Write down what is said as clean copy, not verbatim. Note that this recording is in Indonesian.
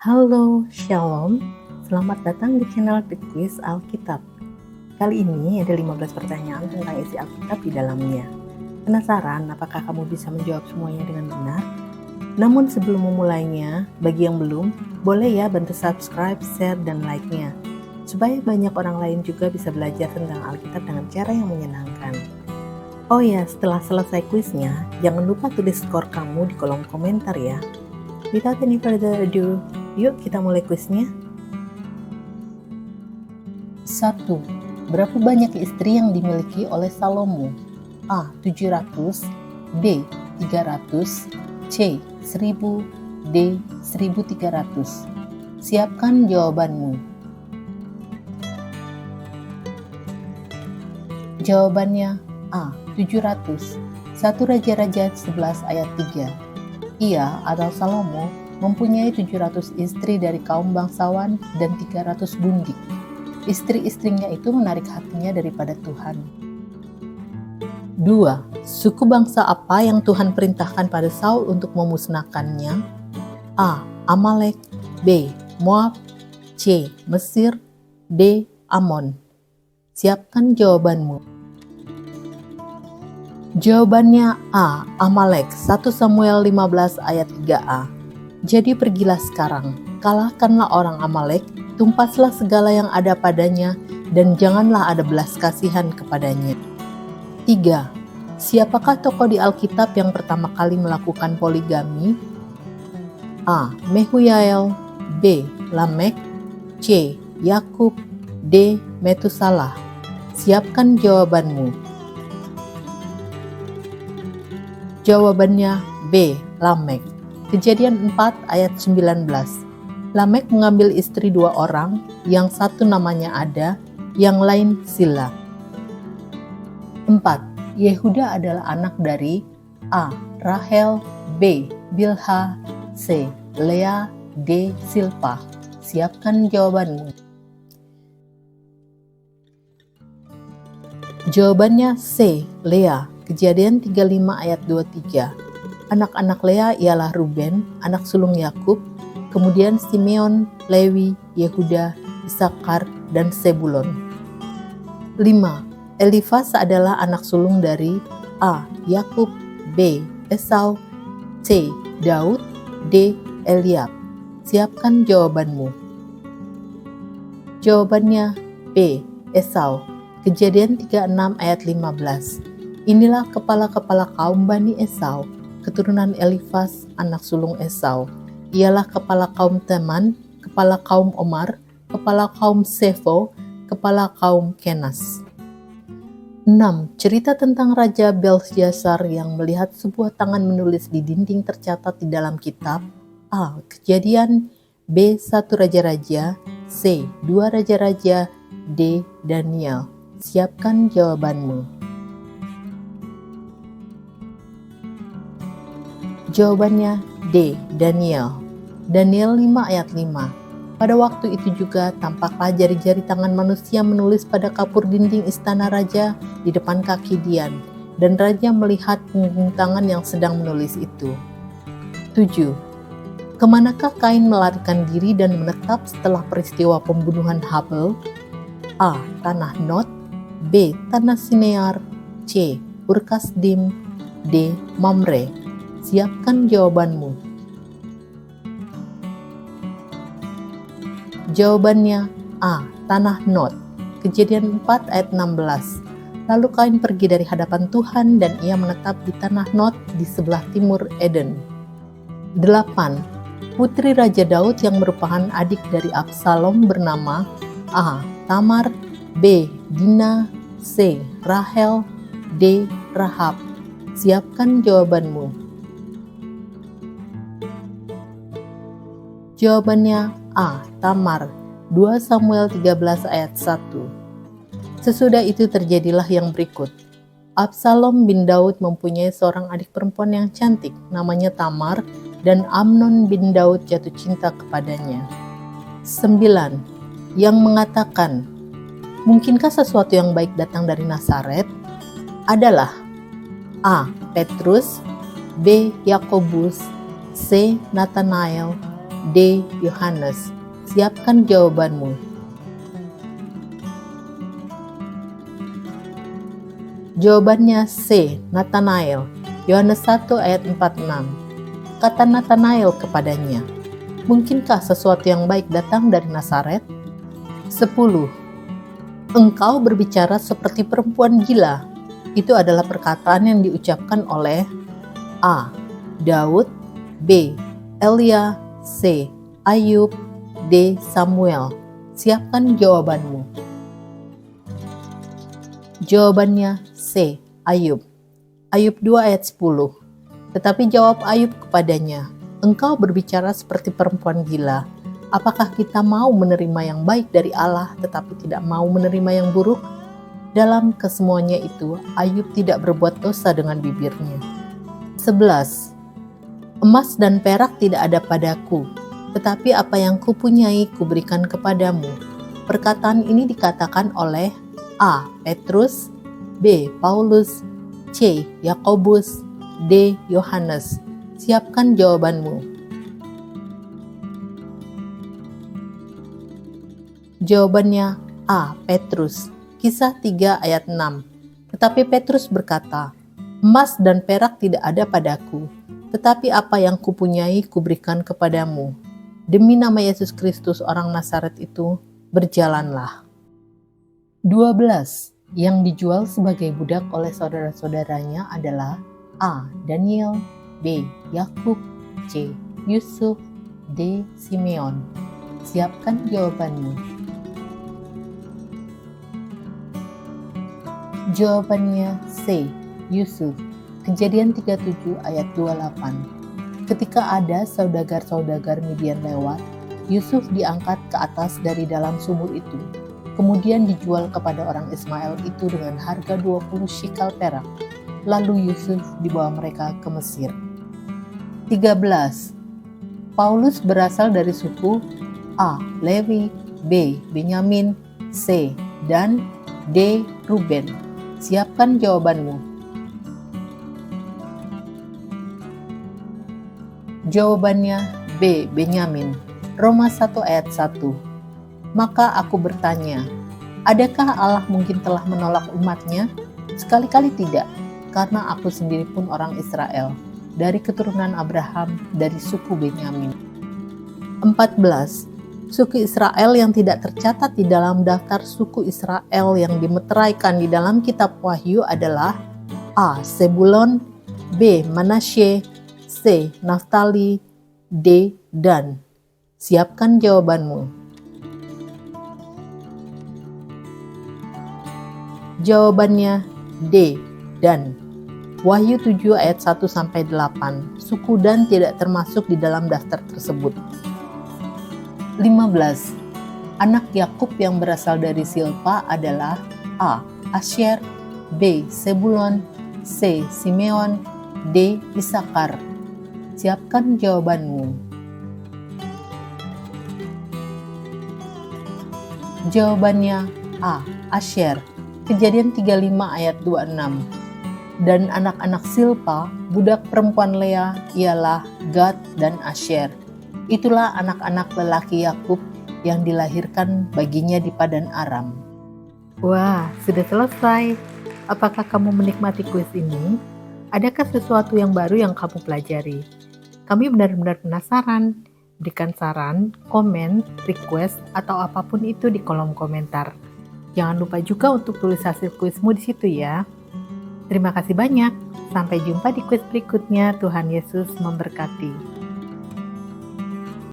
Halo, Shalom. Selamat datang di channel The Quiz Alkitab. Kali ini ada 15 pertanyaan tentang isi Alkitab di dalamnya. Penasaran apakah kamu bisa menjawab semuanya dengan benar? Namun sebelum memulainya, bagi yang belum, boleh ya bantu subscribe, share, dan like-nya. Supaya banyak orang lain juga bisa belajar tentang Alkitab dengan cara yang menyenangkan. Oh ya, setelah selesai kuisnya, jangan lupa tulis skor kamu di kolom komentar ya. Without any further ado, yuk kita mulai kuisnya. 1. Berapa banyak istri yang dimiliki oleh Salomo? A. 700, B. 300, C. 1000, D. 1300. Siapkan jawabanmu. Jawabannya A. 700. 1 Raja-Raja 11 ayat 3. Ia atau Salomo mempunyai 700 istri dari kaum bangsawan dan 300 gundik. Istri-istrinya itu menarik hatinya daripada Tuhan. 2. Suku bangsa apa yang Tuhan perintahkan pada Saul untuk memusnahkannya? A. Amalek, B. Moab, C. Mesir, D. Amon. Siapkan jawabanmu. Jawabannya A. Amalek, 1 Samuel 15 ayat 3a. Jadi pergilah sekarang, kalahkanlah orang Amalek, tumpaslah segala yang ada padanya, dan janganlah ada belas kasihan kepadanya. 3. Siapakah tokoh di Alkitab yang pertama kali melakukan poligami? A. Mehujael, B. Lamek, C. Yakub, D. Metusalah. Siapkan jawabanmu. Jawabannya B. Lamek. Kejadian 4 ayat 19. Lamek mengambil istri 2 orang, yang satu namanya Ada, yang lain Sila. 4. Yehuda adalah anak dari A. Rahel, B. Bilha, C. Lea, D. Silpa. Siapkan jawabanmu. Jawabannya C. Lea. Kejadian 35 ayat 23. Anak-anak Lea ialah Ruben, anak sulung Yakub, kemudian Simeon, Lewi, Yehuda, Isakar, dan Sebulon. 5. Elifas adalah anak sulung dari A. Yakub, B. Esau, C. Daud, D. Eliab. Siapkan jawabanmu. Jawabannya B. Esau. Kejadian 36 ayat 15. Inilah kepala-kepala kaum Bani Esau, keturunan Elifas, anak sulung Esau. Ialah kepala kaum Teman, kepala kaum Omar, kepala kaum Sefo, kepala kaum Kenas. 6. Cerita tentang Raja Belsyazar yang melihat sebuah tangan menulis di dinding tercatat di dalam kitab. A. Kejadian, B. 1 Raja-Raja, C. 2 Raja-Raja, D. Daniel. Siapkan jawabanmu. Jawabannya D. Daniel. Daniel 5 ayat 5. Pada waktu itu juga tampaklah jari-jari tangan manusia menulis pada kapur dinding istana raja di depan kaki Dian, dan raja melihat punggung tangan yang sedang menulis itu. 7. Kemanakah Kain melarikan diri dan menetap setelah peristiwa pembunuhan Habel? A. Tanah Nod, B. Tanah Sinear, C. Urkasdim, D. Mamre. Siapkan jawabanmu. Jawabannya A. Tanah Nod. Kejadian 4 ayat 16. Lalu Kain pergi dari hadapan Tuhan dan ia menetap di tanah Nod di sebelah timur Eden. 8. Putri Raja Daud yang merupakan adik dari Absalom bernama A. Tamar, B. Dina, C. Rahel, D. Rahab. Siapkan jawabanmu. Jawabannya A. Tamar. 2 Samuel 13 ayat 1. Sesudah itu terjadilah yang berikut. Absalom bin Daud mempunyai seorang adik perempuan yang cantik, namanya Tamar, dan Amnon bin Daud jatuh cinta kepadanya. 9. Yang mengatakan, mungkinkah sesuatu yang baik datang dari Nazaret? Adalah A. Petrus, B. Yakobus, C. Nathanael, D. Yohanes? Siapkan jawabanmu. Jawabannya C. Nathanael. Yohanes 1 ayat 46. Kata Nathanael kepadanya, "Mungkinkah sesuatu yang baik datang dari Nazaret?" 10. Engkau berbicara seperti perempuan gila. Itu adalah perkataan yang diucapkan oleh A. Daud, B. Elia, C. Ayub, D. Samuel. Siapkan jawabanmu. Jawabannya C. Ayub. Ayub 2 ayat 10. Tetapi jawab Ayub kepadanya, "Engkau berbicara seperti perempuan gila. Apakah kita mau menerima yang baik dari Allah tetapi tidak mau menerima yang buruk?" Dalam kesemuanya itu, Ayub tidak berbuat dosa dengan bibirnya. 11. Emas dan perak tidak ada padaku, tetapi apa yang kupunyai kuberikan kepadamu. Perkataan ini dikatakan oleh A. Petrus, B. Paulus, C. Yakobus, D. Yohanes. Siapkan jawabanmu. Jawabannya A. Petrus. Kisah 3 ayat 6. Tetapi Petrus berkata, "Emas dan perak tidak ada padaku, tetapi apa yang kupunyai kuberikan kepadamu. Demi nama Yesus Kristus orang Nazaret itu, berjalanlah." 12. Yang dijual sebagai budak oleh saudara-saudaranya adalah A. Daniel, B. Yakub, C. Yusuf, D. Simeon. Siapkan jawabanmu. Jawabannya C. Yusuf. Kejadian 37 ayat 28. Ketika ada saudagar-saudagar Midian lewat, Yusuf diangkat ke atas dari dalam sumur itu. Kemudian dijual kepada orang Ismail itu dengan harga 20 shikal perak. Lalu Yusuf dibawa mereka ke Mesir. 13. Paulus berasal dari suku A. Lewi, B. Benyamin, C. Dan D. Ruben. Siapkan jawabanmu. Jawabannya B. Benyamin. Roma 1 ayat 1. Maka aku bertanya, adakah Allah mungkin telah menolak umatnya? Sekali-kali tidak, karena aku sendiri pun orang Israel, dari keturunan Abraham, dari suku Benyamin. 14. Suku Israel yang tidak tercatat di dalam daftar suku Israel yang dimeteraikan di dalam kitab Wahyu adalah A. Zebulon, B. Manasye, C. Naftali, D. Dan. Siapkan jawabanmu. Jawabannya D. Dan. Wahyu 7 ayat 1-8. Suku Dan tidak termasuk di dalam daftar tersebut. 15. Anak Yakub yang berasal dari Silpa adalah A. Asyer, B. Zebulon, C. Simeon, D. Isakar. Siapkan jawabanmu. Jawabannya A. Asyer. Kejadian 35 ayat 26. Dan anak-anak Silpa, budak perempuan Lea, ialah Gad dan Asyer. Itulah anak-anak lelaki Yakub yang dilahirkan baginya di Padan Aram. Wah, sudah selesai. Apakah kamu menikmati kuis ini? Adakah sesuatu yang baru yang kamu pelajari? Kami benar-benar penasaran. Berikan saran, komen, request, atau apapun itu di kolom komentar. Jangan lupa juga untuk tulis hasil kuismu di situ ya. Terima kasih banyak. Sampai jumpa di kuis berikutnya. Tuhan Yesus memberkati.